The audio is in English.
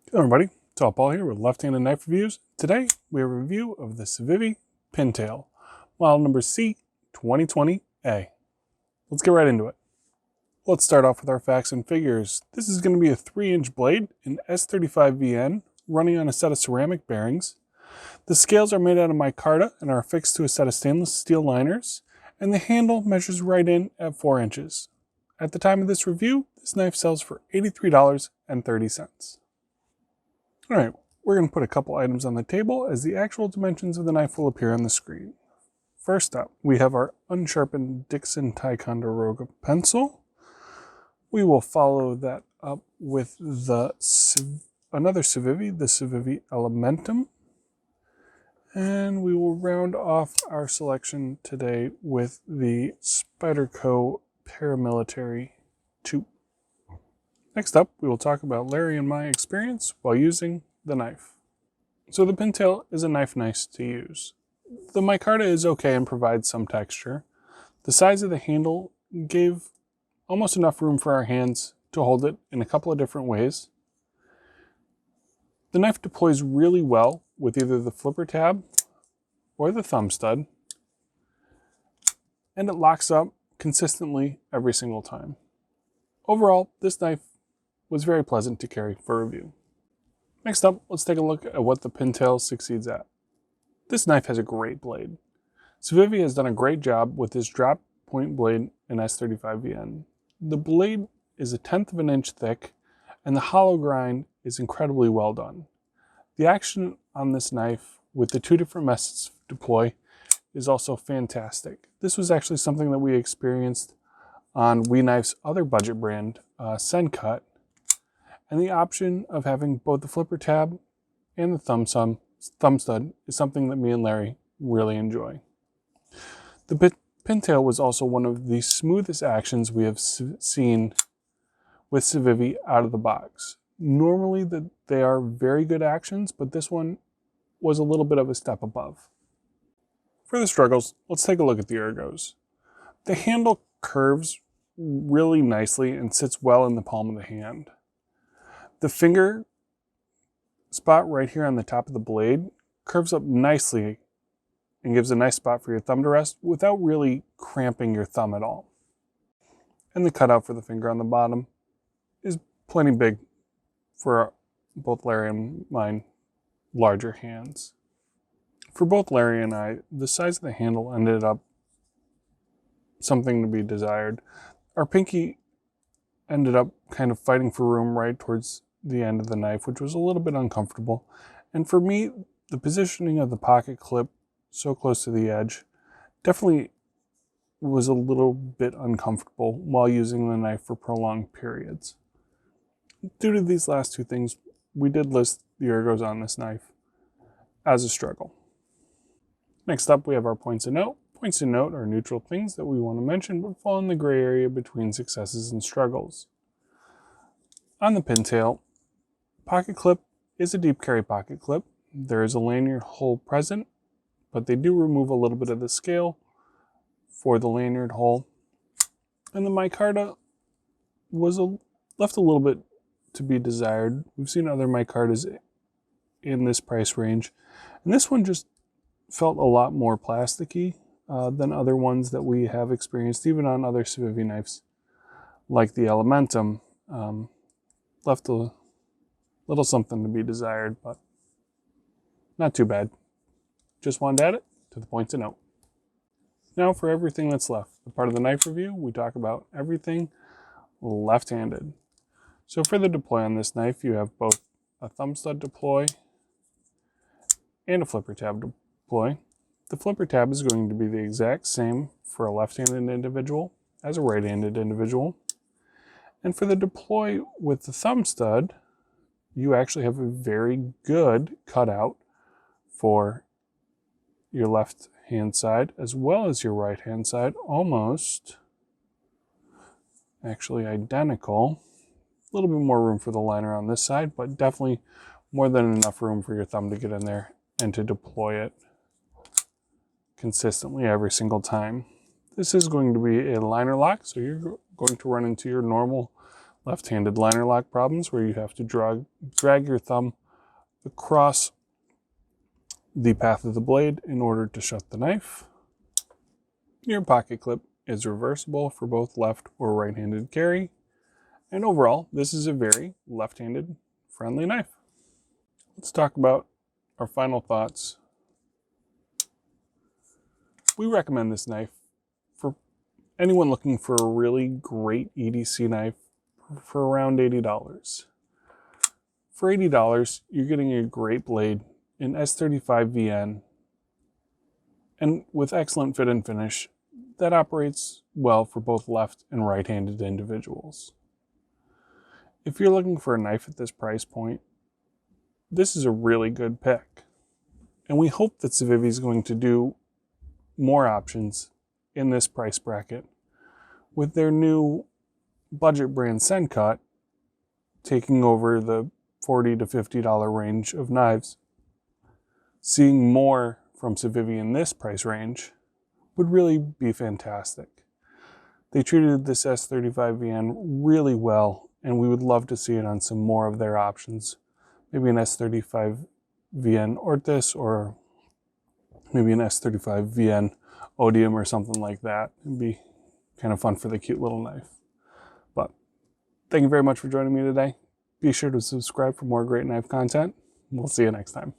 Hello everybody, it's Paul here with left-handed knife reviews. Today we have a review of the Civivi Pintail, model number C2020A. Let's get right into it. Let's start off with our facts and figures. This is going to be a 3-inch blade in S35VN running on a set of ceramic bearings. The scales are made out of micarta and are affixed to a set of stainless steel liners, and the handle measures right in at 4 inches. At the time of this review, this knife sells for $83.30. Alright, we're going to put a couple items on the table as the actual dimensions of the knife will appear on the screen. First up, we have our unsharpened Dixon Ticonderoga pencil. We will follow that up with another Civivi, the Civivi Elementum. And we will round off our selection today with the Spyderco Paramilitary 2. Next up, we will talk about Larry and my experience while using the knife. So the Pintail is a knife nice to use. The micarta is okay and provides some texture. The size of the handle gave almost enough room for our hands to hold it in a couple of different ways. The knife deploys really well with either the flipper tab or the thumb stud, and it locks up consistently every single time. Overall, this knife was very pleasant to carry for review. Next up, let's take a look at what the Pintail succeeds at. This knife has a great blade. Civivi has done a great job with this drop point blade in S35VN. The blade is 1/10 of an inch thick, and the hollow grind is incredibly well done. The action on this knife with the 2 different methods of deploy is also fantastic. This was actually something that we experienced on WeKnife's other budget brand, Sencut. And the option of having both the flipper tab and the thumb stud is something that me and Larry really enjoy. The Pintail was also one of the smoothest actions we have seen with Civivi out of the box. Normally they are very good actions, but this one was a little bit of a step above. For the struggles, let's take a look at the ergos. The handle curves really nicely and sits well in the palm of the hand. The finger spot right here on the top of the blade curves up nicely and gives a nice spot for your thumb to rest without really cramping your thumb at all. And the cutout for the finger on the bottom is plenty big for both Larry and mine larger hands. For both Larry and I, the size of the handle ended up something to be desired. Our pinky ended up kind of fighting for room right towards the end of the knife, which was a little bit uncomfortable. And for me, the positioning of the pocket clip so close to the edge definitely was a little bit uncomfortable while using the knife for prolonged periods. Due to these last two things, we did list the ergos on this knife as a struggle. Next up, we have our points of note. Points of note are neutral things that we want to mention but fall in the gray area between successes and struggles. On the Pintail, pocket clip is a deep carry pocket clip. There is a lanyard hole present, but they do remove a little bit of the scale for the lanyard hole. And the micarta was left a little bit to be desired. We've seen other micartas in this price range, and this one just felt a lot more plasticky than other ones that we have experienced, even on other Civivi knives, like the Elementum. Left a little something to be desired, but not too bad. Just wanted to add it to the points of note. Now for everything that's left. The part of the knife review, we talk about everything left-handed. So for the deploy on this knife, you have both a thumb stud deploy and a flipper tab deploy. The flipper tab is going to be the exact same for a left-handed individual as a right-handed individual. And for the deploy with the thumb stud, you actually have a very good cutout for your left hand side as well as your right hand side, almost actually identical. A little bit more room for the liner on this side, but definitely more than enough room for your thumb to get in there and to deploy it consistently every single time. This is going to be a liner lock, so you're going to run into your normal left-handed liner lock problems where you have to drag your thumb across the path of the blade in order to shut the knife. Your pocket clip is reversible for both left or right-handed carry. And overall, this is a very left-handed friendly knife. Let's talk about our final thoughts. We recommend this knife for anyone looking for a really great EDC knife for around $80. For $80, you're getting a great blade, an S35VN, and with excellent fit and finish that operates well for both left and right-handed individuals. If you're looking for a knife at this price point, this is a really good pick. And we hope that Civivi is going to do more options in this price bracket with their new budget brand Sencut taking over the $40 to $50 range of knives. Seeing more from Civivi in this price range would really be fantastic. They treated this S35VN really well, and we would love to see it on some more of their options. Maybe an S35VN Ortis, or maybe an S35VN Odium or something like that. It'd be kind of fun for the cute little knife. But thank you very much for joining me today. Be sure to subscribe for more great knife content. We'll see you next time.